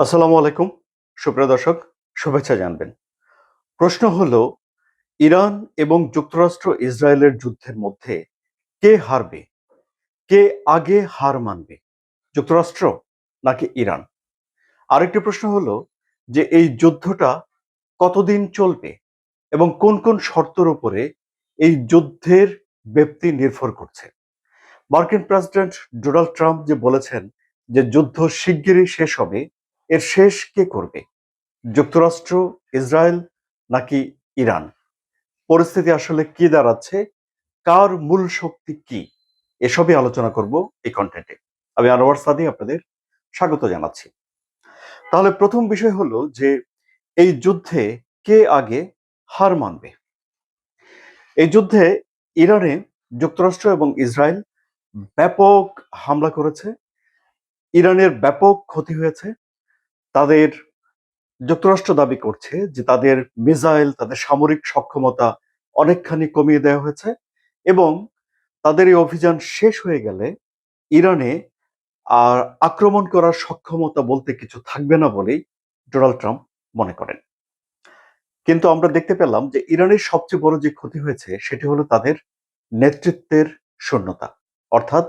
আসসালামু আলাইকুম। সুপ্রিয় দর্শক, শুভেচ্ছা জানবেন। প্রশ্ন হলো, ইরান এবং যুক্তরাষ্ট্র ইসরায়েলের যুদ্ধের মধ্যে কে হারবে? কে আগে হার মানবে? যুক্তরাষ্ট্র নাকি ইরান? আরেকটি প্রশ্ন হলো যে এই যুদ্ধটা কতদিন চলবে এবং কোন কোন শর্তের উপরে এই যুদ্ধের ব্যাপ্তি নির্ভর করছে? মার্কিন প্রেসিডেন্ট ডোনাল্ড ট্রাম্প যে বলেছেন যে যুদ্ধ শিগগিরই শেষ হবে, এর শেষ কে করবে? যুক্তরাষ্ট্র, ইসরায়েল নাকি ইরান? পরিস্থিতি আসলে কি দাঁড়াচ্ছে? কার মূল শক্তি কি? এসবই আলোচনা করব এই কনটেন্টে। আমি আনোয়ার সাদি আপনাদের স্বাগত জানাচ্ছি। তাহলে প্রথম বিষয় হলো যে এই যুদ্ধে কে আগে হার মানবে? এই যুদ্ধে ইরানে যুক্তরাষ্ট্র এবং ইসরায়েল ব্যাপক হামলা করেছে। ইরানের ব্যাপক ক্ষতি হয়েছে। তাদের যুক্তরাষ্ট্র দাবি করছে যে তাদের মিসাইল, তাদের সামরিক সক্ষমতা অনেকখানি কমিয়ে দেওয়া হয়েছে এবং তাদের এই অভিযান শেষ হয়ে গেলে ইরানে আর আক্রমণ করার সক্ষমতা বলতে কিছু থাকবে না বলেই ডোনাল্ড ট্রাম্প মনে করেন। কিন্তু আমরা দেখতে পেলাম যে ইরানের সবচেয়ে বড় যে ক্ষতি হয়েছে সেটি হলো তাদের নেতৃত্বের শূন্যতা। অর্থাৎ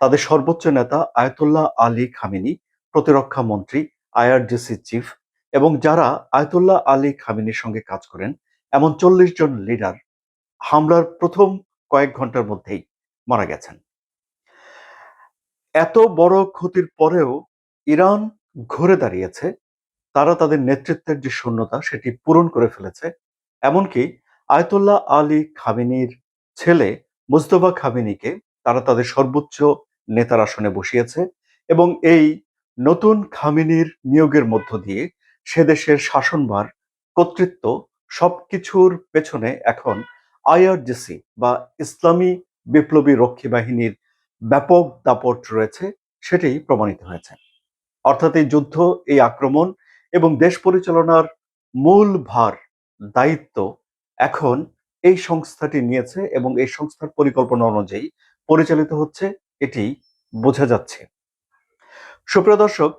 তাদের সর্বোচ্চ নেতা আয়াতুল্লাহ আলী খামেনি, প্রতিরক্ষা মন্ত্রী, আইআরজিসি চিফ এবং যারা আয়াতুল্লাহ আলী খামেনির সঙ্গে কাজ করেন এমন ৪০ জন লিডার হামলার প্রথম কয়েক ঘন্টার মধ্যেই মারা গেছেন। এত বড় ক্ষতির পরেও ইরান ঘুরে দাঁড়িয়েছে। তারা তাদের নেতৃত্বের যে শূন্যতা সেটি পূরণ করে ফেলেছে। এমনকি আয়াতুল্লাহ আলী খামেনির ছেলে মুজতবা খামেনিকে তারা তাদের সর্বোচ্চ নেতার আসনে বসিয়েছে এবং এই নতুন খামেনির নিয়োগের মধ্য দিয়ে সে দেশের শাসনভার, কর্তৃত্ব সবকিছুর পেছনে এখন আইআরজিসি বা ইসলামী বিপ্লবী রক্ষী বাহিনীর ব্যাপক দাপট রয়েছে, সেটাই প্রমাণিত হয়েছে। অর্থাৎ এই যুদ্ধ, এই আক্রমণ এবং দেশ পরিচালনার মূল ভার, দায়িত্ব এখন এই সংস্থাটি নিয়েছে এবং এই সংস্থার পরিকল্পনা অনুযায়ী পরিচালিত হচ্ছে, এটি বোঝা যাচ্ছে। সুপ্রিয় দর্শক,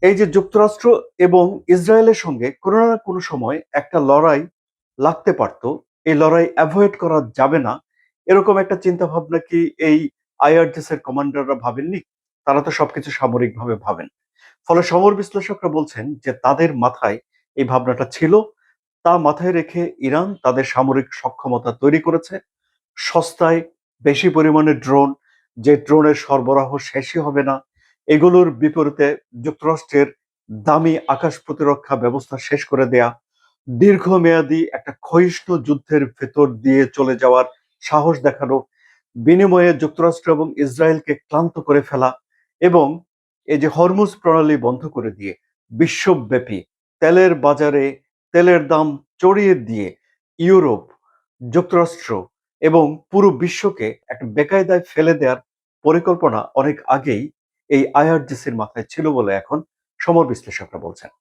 এই যে যুক্তরাষ্ট্র এবং ইসরায়েলের সঙ্গে কোনো না কোনো সময় একটা লড়াই লাগতে পারত, এই লড়াই অ্যাভয়েড করা যাবে না, এরকম একটা চিন্তা ভাবনা কি এই আইআরজিসি এর কমান্ডাররা ভাবেননি? তারা তো সবকিছু সামরিকভাবে ভাবেন। ফলে সমর বিশ্লেষকরা বলছেন যে তাদের মাথায় এই ভাবনাটা ছিল। তা মাথায় রেখে ইরান তাদের সামরিক সক্ষমতা তৈরি করেছে। সস্তায় বেশি পরিমাণে ড্রোন, যে ড্রোনের সরবরাহ শেষই হবে না, এগুলোর বিপরীতে যুক্তরাষ্ট্রের দামি আকাশ প্রতিরক্ষা ব্যবস্থা শেষ করে দেয়া, দীর্ঘমেয়াদী একটা ক্ষয়িষ্ণু যুদ্ধের ভেতর দিয়ে চলে যাওয়ার সাহস দেখানো, বিনিময়ে যুক্তরাষ্ট্র এবং ইসরায়েলকে ক্লান্ত করে ফেলা এবং এই যে হরমুজ প্রণালী বন্ধ করে দিয়ে বিশ্বব্যাপী তেলের বাজারে তেলের দাম চড়িয়ে দিয়ে ইউরোপ, যুক্তরাষ্ট্র এবং পুরো বিশ্বকে একটা বেকায়দায় ফেলে দেওয়ার পরিকল্পনা অনেক আগেই এই আইআরজিসির মাথায় ছিল বলে এখন সমর বিশ্লেষকরা বলছেন।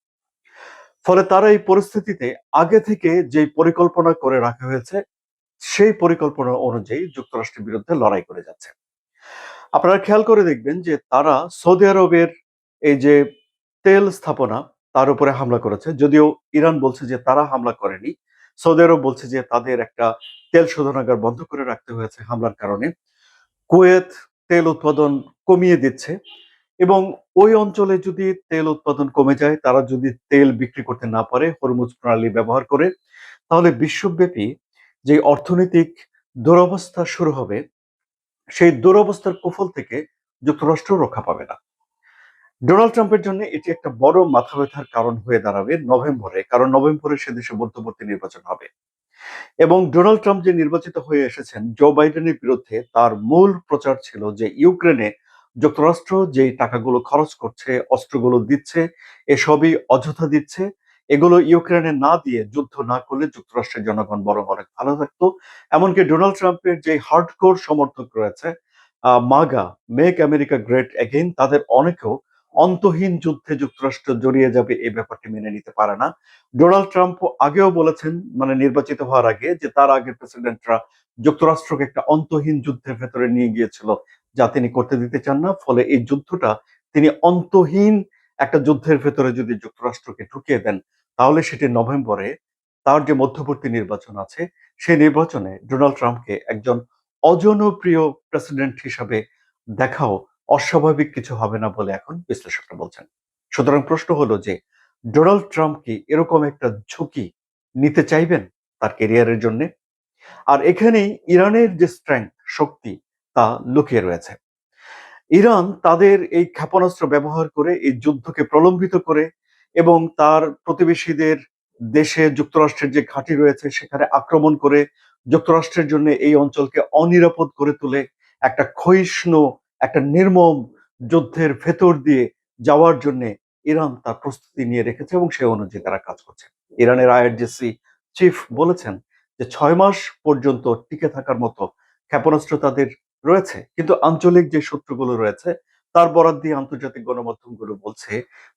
ফলে তারা এই পরিস্থিতিতে আগে থেকে যে পরিকল্পনা করে রাখা হয়েছে সেই পরিকল্পনা অনুযায়ী যুক্তরাষ্ট্রের বিরুদ্ধে লড়াই করে যাচ্ছে। আপনারা খেয়াল করে দেখবেন যে তারা সৌদি আরবের এই যে তেল স্থাপনা তার উপরে হামলা করেছে। যদিও ইরান বলছে যে তারা হামলা করেনি। সৌদি আরব বলছে যে তাদের একটা তেল শোধনাগার বন্ধ করে রাখতে হয়েছে হামলার কারণে। কুয়েত তেল উৎপাদন কমিয়ে দিচ্ছে এবং ওই অঞ্চলে যদি তেল উৎপাদন কমে যায়, তারা যদি তেল বিক্রি করতে না পারে হরমুজ প্রণালী ব্যবহার করে, তাহলে বিশ্বব্যাপী যে অর্থনৈতিক দুরবস্থা শুরু হবে, সেই দুরবস্থার কুফল থেকে যুক্তরাষ্ট্র রক্ষা পাবে না। ডোনাল্ড ট্রাম্পের জন্য এটি একটা বড় মাথা ব্যথার কারণ হয়ে দাঁড়াবে নভেম্বরে, কারণ নভেম্বরে সে দেশে মধ্যবর্তী নির্বাচন হবে এবং ডোনাল্ড ট্রাম্প যে নির্বাচিত হয়ে এসেছেন জো বাইডেনের বিরুদ্ধে, তার মূল প্রচার ছিল যে ইউক্রেনে যুক্তরাষ্ট্র যেই টাকাগুলো খরচ করছে, অস্ত্রগুলো দিচ্ছে, এসবই অযথা দিচ্ছে। এগুলো ইউক্রেনে না দিয়ে যুদ্ধ না করলে যুক্তরাষ্ট্রের জনগণ বরং অনেক ভালো থাকতো। এমনকি ডোনাল্ড ট্রাম্পের যে হার্ডকোর সমর্থক রয়েছে, মাগা, মেক আমেরিকা গ্রেট এগেইন, তাদের অনেকেও অন্তহীন যুদ্ধে যুক্তরাষ্ট্র জড়িয়ে যাবে এই ব্যাপারটি মেনে নিতে পারে না। ডোনাল্ড ট্রাম্প আগেও বলেছেন, মানে নির্বাচিত হওয়ার আগে, যে তার আগের প্রেসিডেন্টরা যুক্তরাষ্ট্রকে একটা অন্তহীন যুদ্ধের ভেতরে নিয়ে গিয়েছিল যা তিনি করতে দিতে চান না। ফলে এই যুদ্ধটা তিনি অন্তহীন একটা যুদ্ধের ভেতরে যদি যুক্তরাষ্ট্রকে ঢুকিয়ে দেন, তাহলে সেটি নভেম্বরে তার যে মধ্যবর্তী নির্বাচন আছে, সেই নির্বাচনে ডোনাল্ড ট্রাম্পকে একজন অজনপ্রিয় প্রেসিডেন্ট হিসাবে দেখাও অস্বাভাবিক কিছু হবে না বলে এখন বিশ্লেষকরা বলছেন। সুতরাং প্রশ্ন হলো যে ডোনাল্ড ট্রাম্প কি এরকম একটা ঝুঁকি নিতে চাইবেন তার ক্যারিয়ারের জন্য? আর এখানেই ইরানের যে স্ট্রেংথ, শক্তি তা লুকিয়ে রয়েছে। ইরান তাদের এই ক্ষেপণাস্ত্র ব্যবহার করে এই যুদ্ধকে প্রলম্বিত করে এবং তার প্রতিবেশীদের দেশে যুক্তরাষ্ট্রের যে ঘাঁটি রয়েছে সেখানে আক্রমণ করে যুক্তরাষ্ট্রের জন্য এই অঞ্চলকে অনিরাপদ করে তুলে একটা ক্ষয়িষ্ণু, একটা নির্মম যুদ্ধের ভেতর দিয়ে যাওয়ার জন্য ইরান তার প্রস্তুতি নিয়ে রেখেছে এবং সে অনুযায়ী তারা কাজ করছে। ইরানের আইআরজিসি চিফ বলেছেন যে 6 মাস পর্যন্ত টিকে থাকার মতো ক্ষেপণাস্ত্র তাদের রয়েছে, কিন্তু আঞ্চলিক যে সূত্রগুলো রয়েছে তার বরাত দিয়ে আন্তর্জাতিক গণমাধ্যমগুলো বলছে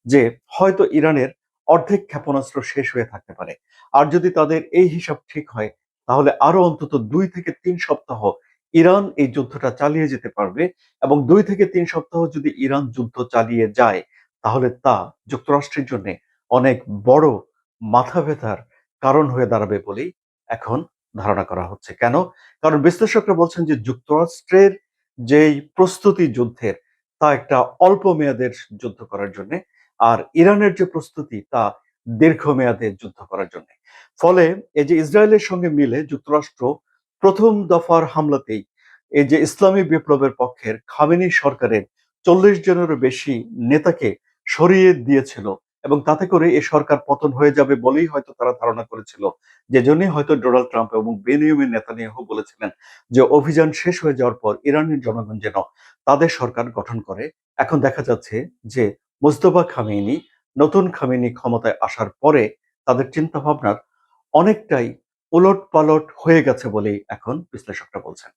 যে হয়তো ইরানের অর্ধেক ক্ষেপণাস্ত্র শেষ হয়ে থাকতে পারে। আর যদি তাদের এই হিসাব ঠিক হয় তাহলে আরো অন্তত 2 থেকে 3 সপ্তাহ ইরান এই যুদ্ধটা চালিয়ে যেতে পারবে এবং 2 থেকে 3 সপ্তাহ যদি ইরান যুদ্ধ চালিয়ে যায় তাহলে তা যুক্তরাষ্ট্রের জন্য অনেক বড় মাথা ব্যথার কারণ হয়ে দাঁড়াবে বলেই এখন ধারণা করা হচ্ছে। কেন? কারণ বিশ্লেষকরা বলছেন যে যুক্তরাষ্ট্রের যেই প্রস্তুতি যুদ্ধের তা একটা অল্প মেয়াদের যুদ্ধ করার জন্য, আর ইরানের যে প্রস্তুতি তা দীর্ঘমেয়াদে যুদ্ধ করার জন্য। ফলে এই যে ইসরায়েলের সঙ্গে মিলে যুক্তরাষ্ট্র প্রথম দফার হামলাতেই এই যে ইসলামী বিপ্লবের পক্ষের খামেনি সরকারের 40 জনেরও বেশি নেতাকে সরিয়ে দিয়েছিল এবং তাতে করে এই সরকার পতন হয়ে যাবে বলেই হয়তো তারা ধারণা করেছিল, যে জন্যই হয়তো ডোনাল্ড ট্রাম্প এবং বেনিয়ামিন নেতানিয়াহু বলেছিলেন যে অভিযান শেষ হয়ে যাওয়ার পর ইরানের জনগণ যেন তাদের সরকার গঠন করে। এখন দেখা যাচ্ছে যে মুস্তফা খামেনি, নতুন খামেনি ক্ষমতায় আসার পরে তাদের চিন্তা ভাবনার অনেকটাই উলটপালট হয়ে গেছে বলেই এখন বিশ্লেষকরা বলছেন।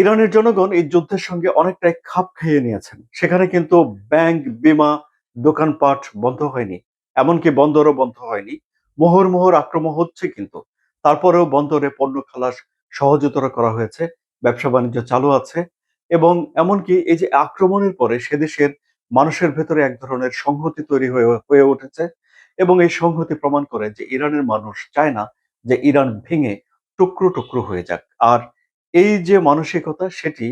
ইরানের জনগণ এই যুদ্ধের সঙ্গে অনেকটাই খাপ খাইয়ে নিয়েছেন। সেখানে কিন্তু ব্যাংক, বীমা, দোকানপাট বন্ধ হয়নি, এমনকি বন্দরও বন্ধ হয়নি। মোহর মোহর আক্রমণ হচ্ছে, কিন্তু তারপরেও বন্দরে পণ্য খালাস সহজতর করা হয়েছে, ব্যবসা বাণিজ্য চালু আছে এবং এমনকি এই যে আক্রমণের পরে সে দেশের মানুষের ভেতরে এক ধরনের সংহতি তৈরি হয়ে হয়ে উঠেছে এবং এই সংহতি প্রমাণ করে যে ইরানের মানুষ চায় না যে ইরান ভেঙে টুকরো টুকরো হয়ে যাক। আর এই যে মানসিকতা সেটি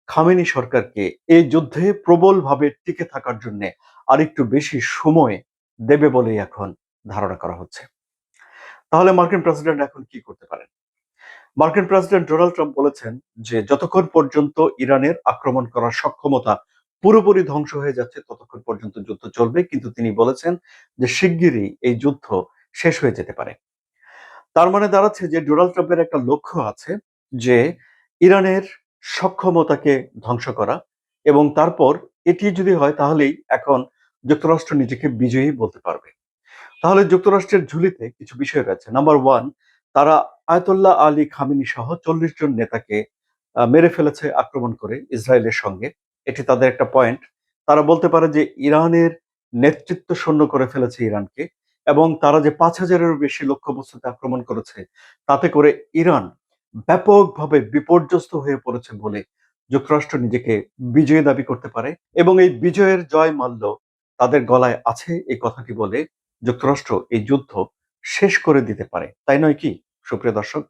খামেনি সরকারকে এই যুদ্ধে প্রবলভাবে টিকে থাকার জন্য আরেকটু বেশি সময় দেবে বলেই এখন ধারণা করা হচ্ছে। তাহলে মার্কিন প্রেসিডেন্ট এখন কি করতে পারেন? মার্কিন প্রেসিডেন্ট ডোনাল্ড ট্রাম্প বলেছেন যে যতক্ষণ পর্যন্ত ইরানের আক্রমণ করার সক্ষমতা পুরোপুরি ধ্বংস হয়ে যাচ্ছে ততক্ষণ পর্যন্ত যুদ্ধ চলবে, কিন্তু তিনি বলেছেন যে শিগগিরই এই যুদ্ধ শেষ হয়ে যেতে পারে। তার মানে দাঁড়াচ্ছে যে ডোনাল্ড ট্রাম্পের একটা লক্ষ্য আছে যে ইরানের সক্ষমতাকে ধ্বংস করা এবং তারপর এটি যদি হয় তাহলেই এখন যুক্তরাষ্ট্র নিজেকে বিজয়ী বলতে পারবে। তাহলে যুক্তরাষ্ট্রের ঝুলিতে কিছু বিষয় রয়েছে। নাম্বার ওয়ান, তারা আয়তুল্লাহ আলী খামেনি সহ 40 জন নেতাকে মেরে ফেলেছে আক্রমণ করে ইসরায়েলের সঙ্গে। এটি তাদের একটা পয়েন্ট। তারা বলতে পারে যে ইরানের নেতৃত্ব শূন্য করে ফেলেছে ইরানকে এবং তারা যে 5,000-এরও বেশি লক্ষ্যবস্তুতে আক্রমণ করেছে তাতে করে ইরান ব্যাপকভাবে বিপর্যস্ত হয়ে পড়েছে বলে যুক্তরাষ্ট্র নিজেকে বিজয়ী দাবি করতে পারে এবং এই বিজয়ের জয় মাল্য তাদের গলায় আছে এই কথাটি বলে যুক্তরাষ্ট্র এই যুদ্ধ শেষ করে দিতে পারে, তাই নয় কি সুপ্রিয় দর্শক?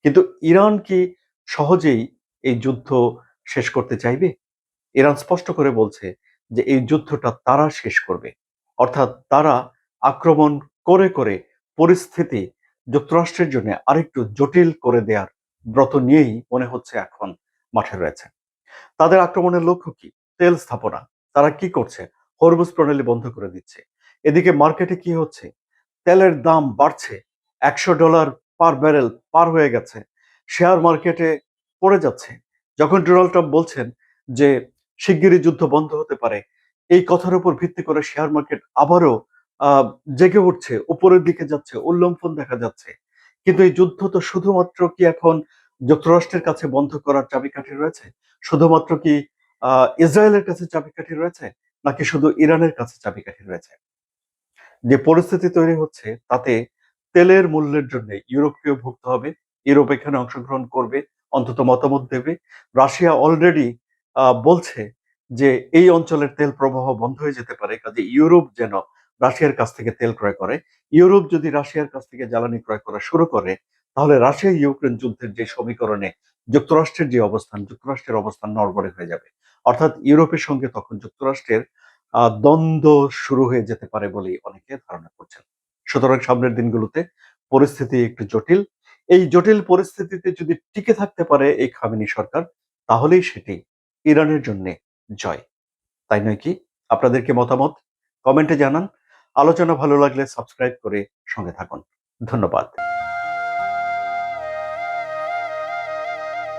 কিন্তু ইরান কি সহজেই এই যুদ্ধ শেষ করতে চাইবে? ইরান স্পষ্ট করে বলছে যে এই যুদ্ধটা তারা শেষ করবে, অর্থাৎ তারা আক্রমণ করে করে পরিস্থিতি যুক্তরাষ্ট্রের জন্য আরেকটু জটিল করে দেওয়ার ব্রত নিয়েই মনে হচ্ছে এখন মাঠে রয়েছে। তাদের আক্রমণের লক্ষ্য কি? তেল স্থাপনা। তারা কি করছে? হরমুজ প্রণালী বন্ধ করে দিচ্ছে। এদিকে মার্কেটে কি হচ্ছে? তেলের দাম বাড়ছে, $100 পার ব্যারেল পার হয়ে গেছে, শেয়ার মার্কেটে পড়ে যাচ্ছে। যখন ডোনাল্ড ট্রাম্প বলছেন যে শিগগিরই যুদ্ধ বন্ধ হতে পারে, এই কথার উপর ভিত্তি করে শেয়ার মার্কেট আবারও আহ, জেগে উঠছে, উপরের দিকে যাচ্ছে, উল্লম্ফন দেখা যাচ্ছে। কিন্তু এই যুদ্ধ তো শুধুমাত্র কি এখন যুক্তরাষ্ট্রের কাছে বন্ধ করার চাবিকাঠি রয়েছে? শুধুমাত্র কি ইসরায়েলের কাছে চাবিকাঠি রয়েছে, নাকি শুধু ইরানের কাছে চাবিকাঠি রয়েছে? যে পরিস্থিতি তৈরি হচ্ছে তাতে তেলের মূল্যের জন্য ইউরোপকেও ভুগতে হবে। ইউরোপ এখানে অংশগ্রহণ করবে, অন্তত মতামত দেবে। রাশিয়া অলরেডি বলছে যে এই অঞ্চলের তেল প্রবাহ বন্ধ হয়ে যেতে পারে, কাজে ইউরোপ যেন রাশিয়ার কাছ থেকে তেল ক্রয় করে। ইউরোপ যদি রাশিয়ার কাছ থেকে জ্বালানি ক্রয় করা শুরু করে, তাহলে রাশিয়া ইউক্রেন যুদ্ধের যে সমীকরণে যুক্তরাষ্ট্রের অবস্থান নড়বড়ে হয়ে যাবে। অর্থাৎ ইউরোপের সঙ্গে তখন যুক্তরাষ্ট্রের দ্বন্দ্ব শুরু হয়ে যেতে পারে বলেই অনেকে ধারণা করছেন। সুতরাং সামনের দিনগুলোতে পরিস্থিতি একটু জটিল। এই জটিল পরিস্থিতিতে যদি টিকে থাকতে পারে এই খামেনি সরকার, তাহলেই সেটি ইরানের জন্য জয়। তাই নয় কি? আপনাদের কি মতামত? কমেন্টে জানান। আলোচনা ভালো লাগলে সাবস্ক্রাইব করে সঙ্গে থাকুন। ধন্যবাদ।